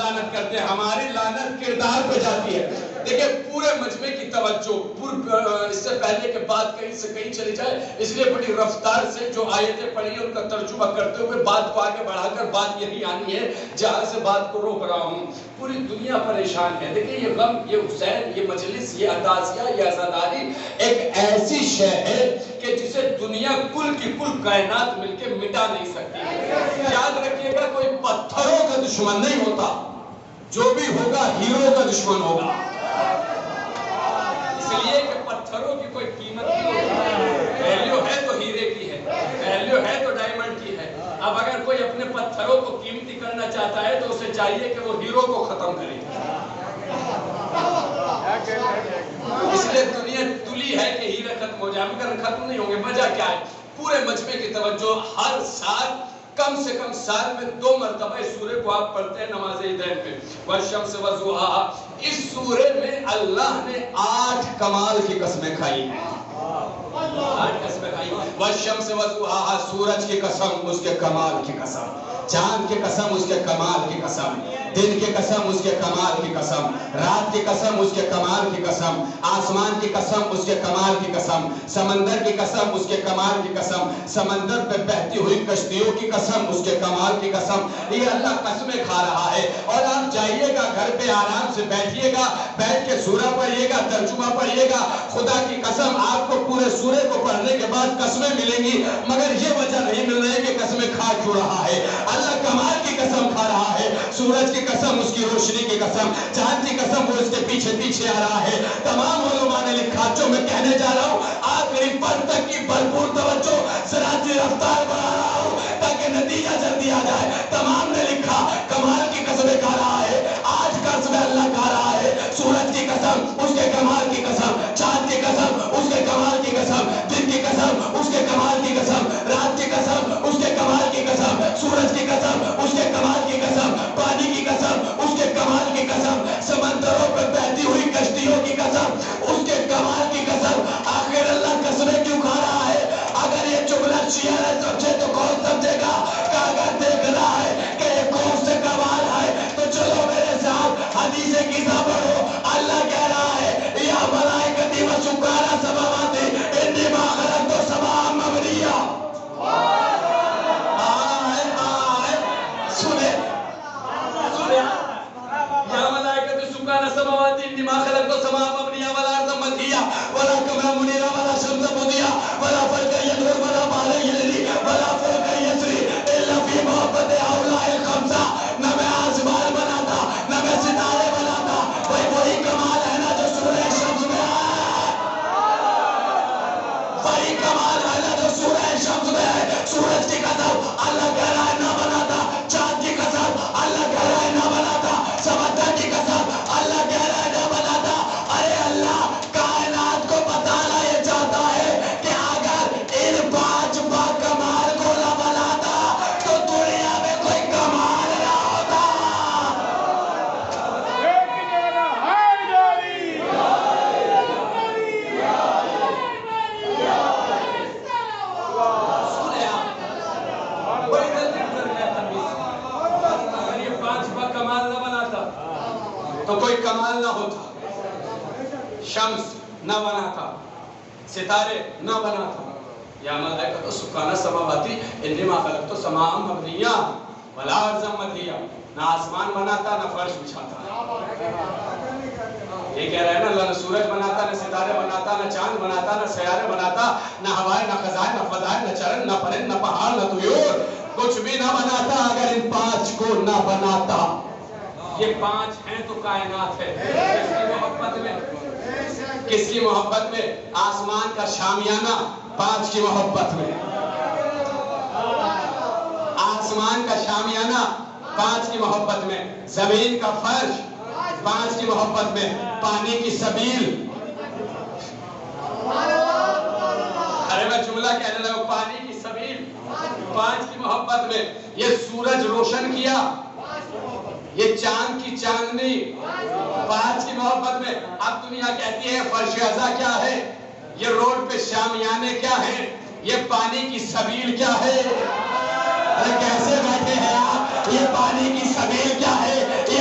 لعنت کرتے ہیں، ہماری لعنت کردار پہ جاتی ہے۔ دیکھیں پورے مجمع کی توجہ اس سے پہلے کہ بات کہیں سے کہیں چلی جائے، اس لیے بڑی رفتار سے جو آیتیں پڑھی ہیں ان کا ترجمہ کرتے ہوئے بات کو آگے بڑھا کر بات یہی آنی ہے جہاں سے بات کو روک رہا ہوں۔ پوری دنیا پریشان ہے۔ دیکھیں یہ غم، یہ حسین، یہ مجلس، یہ عطاسیہ، یہ عزاداری ایک ایسی شے ہے کہ جسے دنیا کل کی کل کائنات مل کے مٹا نہیں سکتی۔ یاد رکھیے گا کوئی پتھروں کا دشمن نہیں ہوتا، جو بھی ہوگا ہیرو کا دشمن ہوگا۔ اس لیے کہ پتھروں کی کوئی قیمت نہیں ہوتی، ویلیو ہے تو ہیرے کی ہے، ویلیو ہے تو ڈائمنڈ کی ہے۔ اب اگر کوئی اپنے پتھروں کو قیمتی کرنا چاہتا ہے تو اسے چاہیے کہ وہ ہیرو کو ختم کرے۔ اس لیے دنیا تلی ہے کہ ہیرے ختم ہو جائے، مگر ختم نہیں ہوں گے۔ وجہ کیا ہے؟ پورے مجمع کی توجہ، ہر سال کم سے کم سال میں 2 مرتبہ اس سورے کو آپ پڑھتے ہیں نماز عیدین پہ، والشمس وضحاها۔ اس سورے میں اللہ نے 8 کمال کی قسمیں کھائی ہیں، 8 قسمیں کھائی ہیں۔ والشمس وضحاها، سورج کی قسم، اس کے کمال کی قسم، چاند کی قسم، اس کے کمال کی قسم، دن کی قسم، اس کے کمال کی قسم، رات کی قسم، اس کے کمال کی قسم، آسمان کی قسم، اس کے کمال کی قسم، سمندر کی قسم، اس کے کمال کی قسم، سمندر پہ بہتی ہوئی کشتیوں کی قسم، اس کے کمال کی قسم۔ یہ اللہ قسمیں کھا رہا ہے۔ اور آپ جائیے گا گھر پہ آرام سے بیٹھیے گا، بیٹھ کے سورہ پڑھیے گا، ترجمہ پڑھیے گا، خدا کی قسم آپ کو پورے سورے کو پڑھنے کے بعد قسمیں ملیں گی، مگر یہ وجہ نہیں مل رہی کہ قسمیں کھا کیوں رہا ہے۔ اللہ کمال کی قسم کھا رہا ہے، سورج کی قسم، اس کی روشنی کی قسم، چاند کی قسم، وہ اس کے پیچھے پیچھے آ رہا ہے۔ تمام علماء نے لکھا، جو میں کہنے جا رہا ہوں آخری پد تک کی بھرپور توجہ، سراتی رفتار بڑھا رہا ہوں تاکہ نتیجہ جلدی آ جائے۔ تمام نے لکھا کمال کی قسمیں کھا رہا ہے، 8 قسمیں اللہ کھا رہا ہے، سورج کی قسم، اس کے کمال کی قسم، چاند کی قسم، اس کے کمال کی قسم، دن کی قسم، اس کے کمال کی قسم، رات کی قسم، اس کے کمال کی قسم، سورج کی قسم، اس کے کمال کی قسم، پانی کی قسم، اس کے کمال کی قسم، سمندروں پہ بہتی ہوئی کشتیوں کی قسم، اس کے کمال کی قسم۔ آخر اللہ قسمیں کیوں کھا رہا ہے؟ اگر یہ جملہ شیعہ نہ سمجھے تو کون سمجھے گا؟ کہ اگر دیکھ رہا ہے کہ یہ کون سے کمال ہے تو چلو میرے ساتھ حدیث قصہ پڑھو۔ اللہ کہہ رہا ہے یا ملائکتی و سکارا سماواتی انی ما خلقت السماء مبنیہ۔ یا ملائکتی سکارا سماواتی انی ما خلقت السماء مبنیہ ولا ارض مدھیہ ولا قمر منیرہ ولا شمس مدھیہ ولا فلک یدور ولا بحر یجری ولا فلک یسری الا فی محبت اولیاء الخمسہ۔ نہ میں آسمان بناتا، نہ میں ستارے بناتا، وہی کمال ہے نا جو سورہ شمس میں ہے، وہی کمال ہے نا جو سورہ شمس میں ہے۔ سورج کی قسم اللہ کہہ رہا ہے نہ بناتا، چاند کی قسم اللہ کہہ رہا ہے نہ بناتا، سمندر کی قسم اللہ کہہ رہا ہے نہ بناتا۔ ارے اللہ کائنات کو بتانا یہ چاہتا ہے کہ اگر ان 5 کمال کو نہ بناتا تو دنیا میں کوئی کمال نہ ہوتا۔ اگر یہ 5 کمال نہ بناتا تو کوئی کمال نہ ہوتا، شمس نہ بناتا، ستارے نہ بناتا۔ یا ملائکۃ سکانہ سماواتی انی ما خلقت السماء مبنیہ ولا ارض مدھیہ، نہ آسمان بناتا نہ فرش بچھاتا۔ یہ کہہ رہا ہے نا اللہ نہ سورج بناتا، نہ ستارے بناتا، نہ چاند بناتا، نہ سیارے بناتا، نہ ہوائیں، نہ خزائیں، نہ فضائیں، نہ چرن، نہ پرند، نہ پہاڑ، نہ طیور، کچھ بھی نہ بناتا اگر ان 5 کو نہ بناتا۔ یہ 5 ہیں تو کائنات ہے۔ کس کی محبت میں؟ کس کی محبت میں؟ آسمان کا شامیانہ 5 کی محبت میں، آسمان کا شامیانہ 5 کی محبت میں، زمین کا فرش 5 کی محبت میں، پانی کی سبیل۔ ارے میں جملہ کہنے لگا، پانی کی سبیل 5 کی محبت میں، یہ سورج روشن کیا، یہ چاند کی چاندنی 5 کی محبت میں۔ اب دنیا کہتی ہے فرش ازا کیا ہے، یہ روڈ پہ شامیانے کیا ہیں، یہ پانی کی سبیل کیا ہے؟ ارے کیسے بیٹھے ہیں آپ؟ یہ پانی کی سبیل کیا ہے؟ یہ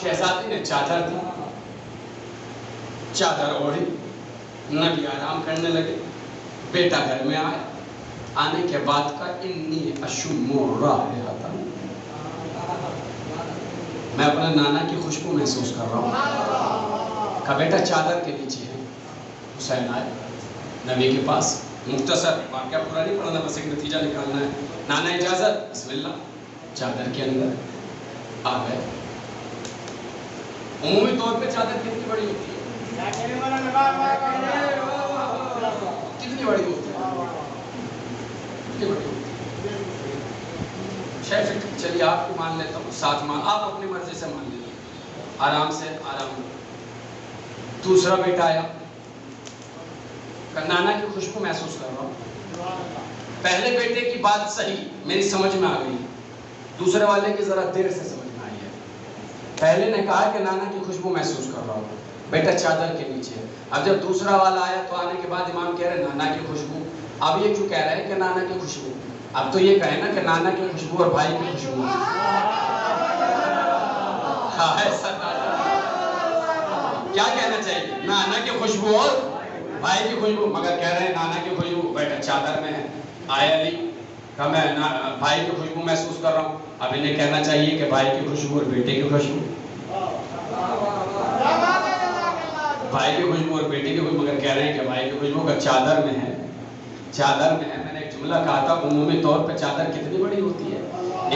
شہزادی نے چادر دی، چادر اوڑھی، نبی آرام کرنے لگے. بیٹا گھر میں آیا، آنے کے بعد کا انی اشم رائحۃ، میں اپنے نانا کی خوشبو محسوس کر رہا ہوں. کہا بیٹا چادر کے نیچے ہے. حسین آئے نبی کے پاس، مختصر واقعہ پورا نہیں پڑھنا، بس ایک نتیجہ نکالنا ہے. نانا اجازت، بسم اللہ. چادر کے اندر آ گئے. عمومی طور پہ چادر کتنی بڑی ہوتی ہے؟ کتنی بڑی ہوتی ہے؟ کتنی بڑی ہوتی ہے؟ شیخ چلیے آپ کو مان لیتا ہوں، 7 مان، آپ اپنی مرضی سے مان لیجیے، آرام سے آرام. دوسرا بیٹا آیا، نانا کی خوشبو محسوس کر رہا ہوں. پہلے بیٹے کی بات صحیح میری سمجھ میں آ گئی، دوسرے والے کی ذرا دیر سے سمجھ میں آئی ہے. پہلے نے کہا کہ نانا کی خوشبو محسوس کر رہا ہوں، بیٹا چادر کے نیچے ہے. اب جب دوسرا والا آیا تو آنے کے بعد امام کہہ رہے نانا کی خوشبو. اب یہ کیوں کہہ رہے ہیں کہ نانا کی خوشبو؟ اب تو یہ کہیں نا کہ نانا کی خوشبو اور بھائی کی خوشبو. کیا کہنا چاہیے؟ نانا کی خوشبو اور بھائی کی خوشبو، مگر کہہ رہے ہیں نانا کی خوشبو. بیٹا چادر میں ہے. آیا علی کہ میں بھائی کی خوشبو محسوس کر رہا ہوں. اب انہیں کہنا چاہیے کہ بھائی کی خوشبو اور بیٹے کی خوشبو، بھائی کی خوشبو اور بیٹے کی خوشبو، مگر کہہ رہے ہیں کہ بھائی کی خوشبو کا چادر میں ہے. چادر میں ہے. میں نے ایک جملہ کہا تھا عمومی طور پہ چادر کتنی بڑی ہوتی ہے؟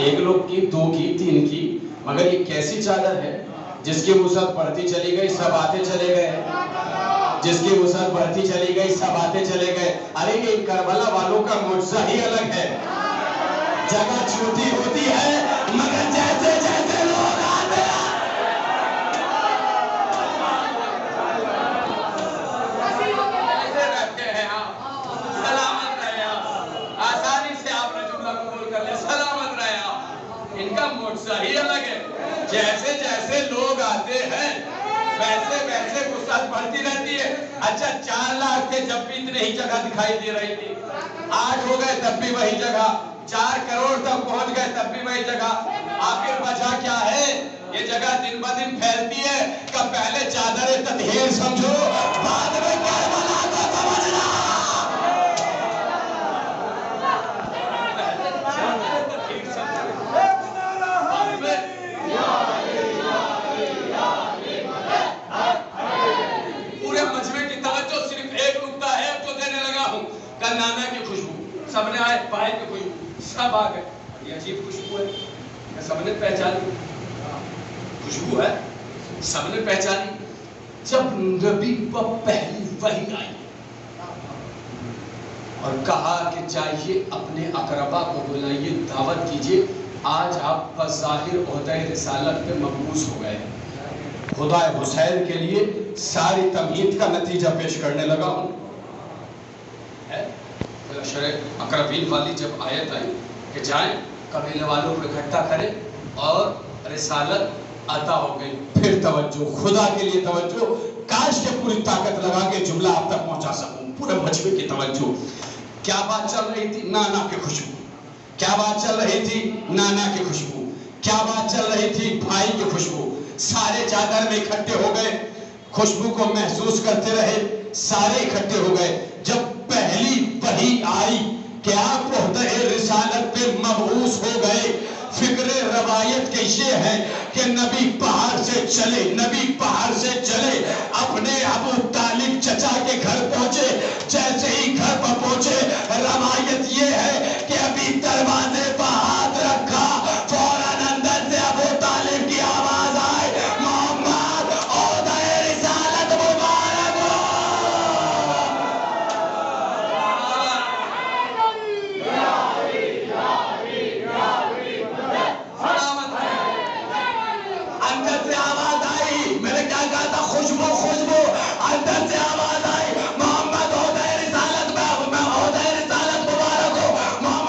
1 لوگ کی، 2 کی، 3 کی، مگر یہ کیسی چادر ہے جس کی وسعت بڑھتی چلی گئی، سب آتے چلے گئے، جس کی وسعت بڑھتی چلی گئی، سب آتے چلے گئے. ارے یہ کربلا والوں کا معجزہ ہی الگ ہے. جگہ چھوٹی ہوتی ہے مگر جیسے جیسے لوگ آتے ہیں سلامت رہے آپ، آسانی سے آپ نے جملہ قبول کر لیا، سلامت رہے آپ. ان کا معجزہ ہی الگ ہے. جیسے جیسے لوگ آتے ہیں ویسے ویسے وسعت بڑھتی رہتی ہے. اچھا 4 لاکھ تھے جب بھی اتنے ہی جگہ دکھائی دے رہی تھی، 8 ہو گئے تب بھی وہی جگہ، 4 کروڑ تک پہنچ گئے تب بھی وہی جگہ. آخر وجہ کیا ہے؟ یہ جگہ دن بہ دن پھیلتی ہے. کہ پہلے چادر تطہیر سمجھو، بعد میں کربلا کو سمجھنا. پورے مجمع کی توجہ صرف ایک نقطہ ہے جو دینے لگا ہوں کہ نانا کی خوشبو. سب نے آئے، بھائی کی خوشبو، سب آ گئے. یہ عجیب خوشبو ہے کہ سب نے پہچانی. خوشبو ہے سب نے پہچانی. جب نبی پر پہلی وحی آئی اور کہا کہ چاہیے اپنے اقربا کو بلائیے، دعوت کیجئے، آج آپ بظاہر عہدہ رسالت پہ مبعوث ہو گئے. خدا حسین کے لیے ساری تمہید کا نتیجہ پیش کرنے لگا ہوں. شرح اقربین والی جب آیت آئی کہ جائیں قبیلے والوں کو اکٹھا کریں اور رسالت عطا ہو گئی. پھر توجہ، خدا کے لیے توجہ. کاش کے پوری طاقت لگا کے جملہ آپ تک پہنچا سکوں. پورے مجمع کی توجہ. کیا بات چل رہی تھی؟ نانا کی خوشبو. کیا بات چل رہی تھی؟ نانا کی خوشبو. کیا بات چل رہی تھی؟ بھائی کی خوشبو. سارے چادر میں اکٹھے ہو گئے، خوشبو کو محسوس کرتے رہے، سارے اکٹھے ہو گئے. جب پہلی وحی آئی کہ آپ عہدہ رسالت پہ مبعوث ہو گئے، فکر روایت کے یہ ہے کہ نبی پہاڑ سے چلے، نبی پہاڑ سے چلے، اپنے ابو طالب چچا کے گھر پہنچے. جیسے ہی گھر پر پہنچے، روایت یہ ہے کہ ابھی دروازے پر ہاتھ رکھا، فوراً اندر سے ابو طالب کی آواز آئی، محمد عہدہ رسالت مبارک ہو. اندر سے آواز آئی، میں نے کیا کہا تھا؟ خوشبو، خوشبو. اندر سے آواز آئی، محمد عہدہ رسالت میں عہدہ رسالت مبارک ہو. محمد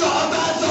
1400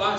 5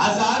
1000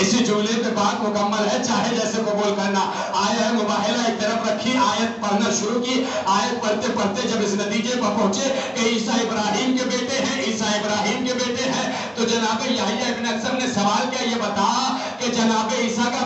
اسی جملے پہ بات مکمل ہے، چاہے جیسے قبول کرنا۔ آیا ہے مباہلہ ایک طرف رکھی، آیت پڑھنا شروع کی۔ آیت پڑھتے پڑھتے جب اس نتیجے پر پہنچے کہ عیسیٰ ابراہیم کے بیٹے ہیں، عیسیٰ ابراہیم کے بیٹے ہیں، تو جناب یحییٰ ابن اکثر نے سوال کیا، یہ بتا کہ جناب عیسیٰ کا